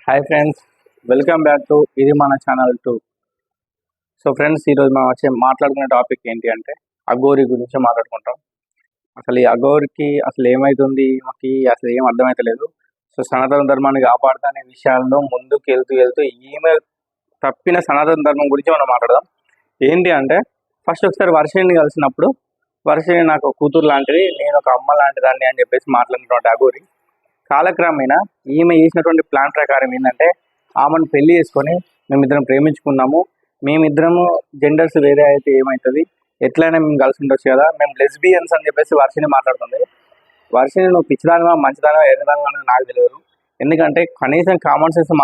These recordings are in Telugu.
Hi friends, welcome back to ఇది మన ఛానల్ 2. సో ఫ్రెండ్స్, ఈరోజు మనం మాట్లాడుకునే టాపిక్ ఏంటి అంటే అఘోరి గురించి మాట్లాడుకుంటాం. అసలు ఈ అఘోరికి అసలు ఏమవుతుంది, మాకు అసలు ఏం అర్థమవుతలేదు. సో సనాతన ధర్మాన్ని కాపాడుతున్న విషయాల్లో ముందుకు వెళ్తూ ఈమె తప్పిన సనాతన ధర్మం గురించి మనం మాట్లాడదాం. ఏంటి అంటే ఫస్ట్ ఒకసారి వర్షిణిని కలిసినప్పుడు, వర్షిణి నాకు కూతురు లాంటిది, నేను ఒక అమ్మ లాంటిదాన్ని అని చెప్పేసి మాట్లాడినటువంటి అఘోరి కాలక్రమేణా ఈమె చేసినటువంటి ప్లాన్ ప్రకారం ఏంటంటే ఆమెను పెళ్లి చేసుకొని మేమిద్దరం ప్రేమించుకున్నాము, మేమిద్దరము జెండర్స్ వేరే అయితే ఏమవుతుంది, ఎట్లయినా మేము కలిసి ఉండొచ్చు కదా, మేము లెస్బియన్స్ అని చెప్పేసి వర్షిని మాట్లాడుతుంది. వర్షిని నువ్వు పిచ్చిదానివా మంచిదానివా ఎర్రదానివా అనేది నాకు తెలియదు. ఎందుకంటే కనీసం కామన్ సెన్స్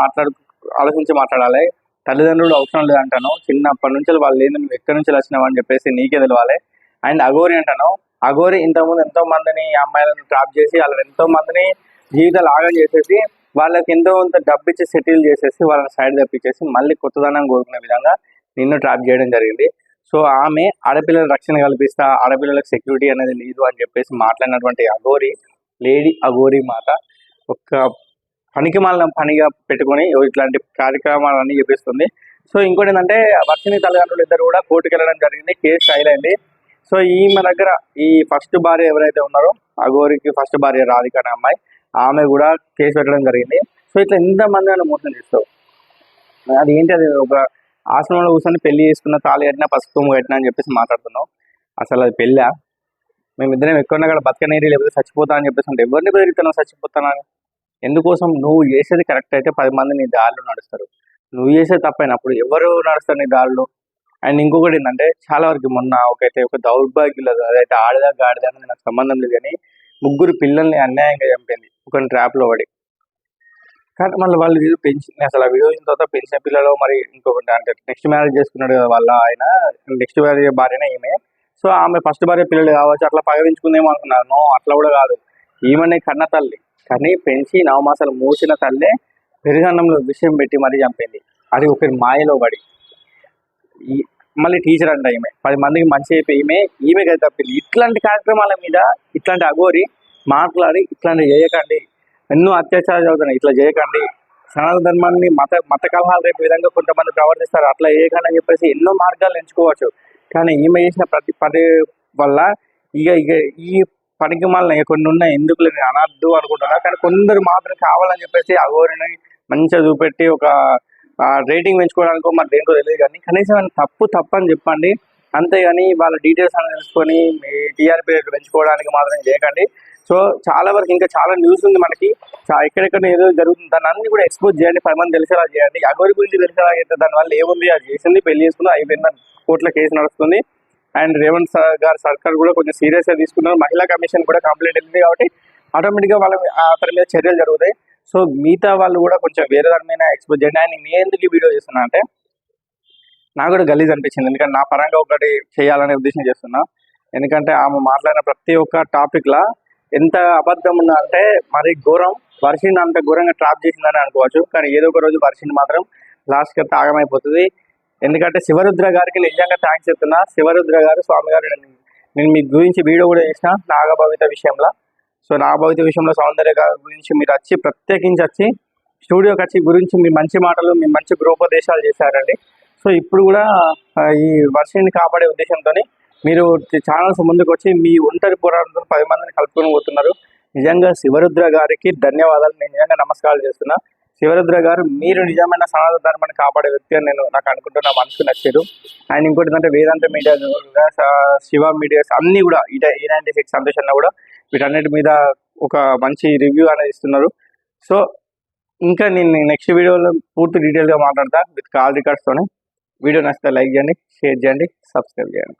ఆలోచించి మాట్లాడాలి. తల్లిదండ్రులు అవసరం లేదంటాను, చిన్నప్పటి నుంచి వాళ్ళు లేదు నువ్వు ఎక్కడి నుంచి వచ్చినావు అని చెప్పేసి నీకే తెలవాలి. అండ్ అఘోరి అంటాను, అఘోరి ఇంతకుముందు ఎంతో మందిని అమ్మాయిలను ట్రాప్ చేసి వాళ్ళని ఎంతో మందిని జీవితాలు ఆగం చేసేసి వాళ్ళకి ఎంతో కొంత డబ్బు ఇచ్చి సెటిల్ చేసేసి వాళ్ళని సైడ్ తప్పించేసి మళ్ళీ కొత్తదనం కోరుకునే విధంగా నిన్ను ట్రాప్ చేయడం జరిగింది. సో ఆమె ఆడపిల్లల రక్షణ కల్పిస్తా, ఆడపిల్లలకు సెక్యూరిటీ అనేది లేదు అని చెప్పేసి మాట్లాడినటువంటి అఘోరి, లేడీ అఘోరి మాట ఒక పనికి మాలిన పనిగా పెట్టుకొని ఇట్లాంటి కార్యక్రమాలన్నీ చేపిస్తుంది. సో ఇంకోటి ఏంటంటే వర్షిని తల్లిదండ్రులు ఇద్దరు కూడా కోర్టుకు వెళ్ళడం జరిగింది, కేసు ఫైల్ అయింది. సో ఈమె దగ్గర ఈ ఫస్ట్ భార్య ఎవరైతే ఉన్నారో అఘోరికి ఫస్ట్ భార్య రాధిక అనే అమ్మాయి, ఆమె కూడా కేసు పెట్టడం జరిగింది. సో ఇట్లా ఎంతమంది అని మోసం చేస్తావు, అది ఏంటి, అది ఒక ఆశ్రమంలో కూర్చొని పెళ్లి చేసుకున్న తాళి కట్టినా పసుపు కట్టినా అని చెప్పేసి మాట్లాడుతున్నావు. అసలు అది పెళ్ళా? మేమిద్దరం ఎక్కడున్నా కూడా బతకనేది, లేకపోతే చచ్చిపోతా అని చెప్పేసి అంటే ఎవరిని బెదిరిస్తున్నావు చచ్చిపోతానని? ఎందుకోసం? నువ్వు చేసేది కరెక్ట్ అయితే 10 మంది నీ దారిలో నడుస్తారు, నువ్వు చేసేది తప్పైనప్పుడు ఎవరు నడుస్తారు నీ దారిలో? అండ్ ఇంకొకటి ఏంటంటే చాలా వరకు మొన్న ఒక దౌర్భాగ్యులు, అదైతే ఆడదా గాడిదా అనేది నాకు సంబంధం లేదు, కానీ 3 పిల్లల్ని అన్యాయంగా చంపింది ఒక ట్రాప్లో పడి. కానీ మళ్ళీ వాళ్ళు పెంచింది, అసలు ఆ వీడియో వచ్చిన తర్వాత పెంచిన పిల్లలు మరి ఇంకొకటి అంటే నెక్స్ట్ మ్యారేజ్ చేసుకున్నాడు కదా వాళ్ళ ఆయన, నెక్స్ట్ భార్యనే ఈమె. సో ఆమె ఫస్ట్ భార్య పిల్లలు కావచ్చు, అట్లా పగవించుకుందేమో అనుకున్నారు. నో, అట్లా కూడా కాదు. ఈమెనే కన్న తల్లి, కానీ పెంచి 9 మాసాలు మూసిన తల్లే పెరుగన్నంలో విషయం పెట్టి మరీ చంపింది, అది ఒకరి మాయలో పడి. మళ్ళీ టీచర్ అంట ఈమె, 10 మందికి మంచి అయిపోయి ఈమె కదా తప్పింది. ఇట్లాంటి కార్యక్రమాల మీద ఇట్లాంటి అఘోరి మాట్లాడి ఇట్లాంటి చేయకండి, ఎన్నో అత్యాచారాలు జరుగుతున్నాయి, ఇట్లా చేయకండి, సనాతన ధర్మాన్ని మత కలహాలు రేపు విధంగా కొంతమంది ప్రవర్తిస్తారు, అట్లా చేయకండి అని చెప్పేసి ఎన్నో మార్గాలు ఎంచుకోవచ్చు. కానీ ఈమె చేసిన ప్రతి పని వల్ల ఇక ఈ పనికి మళ్ళీ కొన్ని ఉన్నాయి, ఎందుకు లేదు అనద్దు అనుకుంటున్నా. కానీ కొందరు మాత్రం కావాలని చెప్పేసి అఘోరిని మంచిగా చూపెట్టి ఒక రేటింగ్ పెంచుకోవడానికో మరి దేనికో తెలియదు, కానీ కనీసం తప్పు అని చెప్పండి, అంతేగాని వాళ్ళ డీటెయిల్స్ అని తెలుసుకొని మీ టీఆర్పీ రేట్లు పెంచుకోవడానికి మాత్రం చేయకండి. సో చాలా వరకు ఇంకా చాలా న్యూస్ ఉంది మనకి, ఎక్కడెక్కడ ఏదో జరుగుతుంది, దాన్ని అన్ని కూడా ఎక్స్పోజ్ చేయండి, 10 మంది తెలిసేలా చేయండి. అఘోరి గురించి తెలిసేలా అయితే దానివల్ల ఏముంది, అది చేసింది, పెళ్లి చేసుకుంది, అయిపోయింది, కోర్టులో కేసు నడుస్తుంది. అండ్ రేవంత్ గారు సర్కార్ కూడా కొంచెం సీరియస్గా తీసుకున్నారు, మహిళా కమిషన్ కూడా కంప్లైంట్ వెళ్ళింది, కాబట్టి ఆటోమేటిక్గా వాళ్ళ అతని మీద చర్యలు జరుగుతాయి. సో మిగతా వాళ్ళు కూడా కొంచెం వేరే దాని మీద ఎక్స్పోజ్ చేయండి. అండ్ నేను ఎందుకు ఈ వీడియో చేస్తున్నా అంటే నాకు కూడా గలీజ్ అనిపించింది, ఎందుకంటే నా పరంగా ఒకటి చేయాలనే ఉద్దేశం చేస్తున్నా. ఎందుకంటే ఆమె మాట్లాడిన ప్రతి ఒక్క టాపిక్లా ఎంత అబద్ధం ఉందా అంటే మరి ఘోరం. వర్షిని అంత ఘోరంగా ట్రాప్ చేసిందని అనుకోవచ్చు, కానీ ఏదో ఒక రోజు వర్షిని మాత్రం లాస్ట్గా తాగమైపోతుంది. ఎందుకంటే శివరుద్ర గారికి నిజంగా థ్యాంక్స్ చెప్తున్నా. శివరుద్ర గారు, స్వామి గారు, నేను మీ గురించి వీడియో కూడా చేసిన నాగభవిత విషయంలో. సో నాగభవిత విషయంలో సౌందర్య గారి గురించి మీరు ప్రత్యేకించి వచ్చి స్టూడియోకి వచ్చి గురించి మీ మంచి మాటలు, మీ మంచి గృహోపదేశాలు చేశారండి. సో ఇప్పుడు కూడా ఈ వర్షిని కాపాడే ఉద్దేశంతో మీరు ఛానల్స్ ముందుకు వచ్చి మీ ఒంటరి పోరాటంతో 10 మందిని కలుపుకొని పోతున్నారు. నిజంగా శివరుద్ర గారికి ధన్యవాదాలు, నేను నిజంగా నమస్కారాలు చేస్తున్నా. శివరుద్ర గారు, మీరు నిజమైన సనాతన ధర్మాన్ని కాపాడే వ్యక్తి అని నాకు అనుకుంటున్నా, మనసుకు నచ్చారు. అండ్ ఇంకోటి ఏంటంటే వేదాంత మీడియా, శివ మీడియాస్ అన్నీ కూడా E96 సంతోషంలో కూడా వీటన్నిటి మీద ఒక మంచి రివ్యూ అనేది ఇస్తున్నారు. సో ఇంకా నేను నెక్స్ట్ వీడియోలో పూర్తి డీటెయిల్గా మాట్లాడతా విత్ కాల్ రికార్డ్స్తోనే. వీడియో నచ్చితే లైక్ చేయండి, షేర్ చేయండి, సబ్స్క్రైబ్ చేయండి.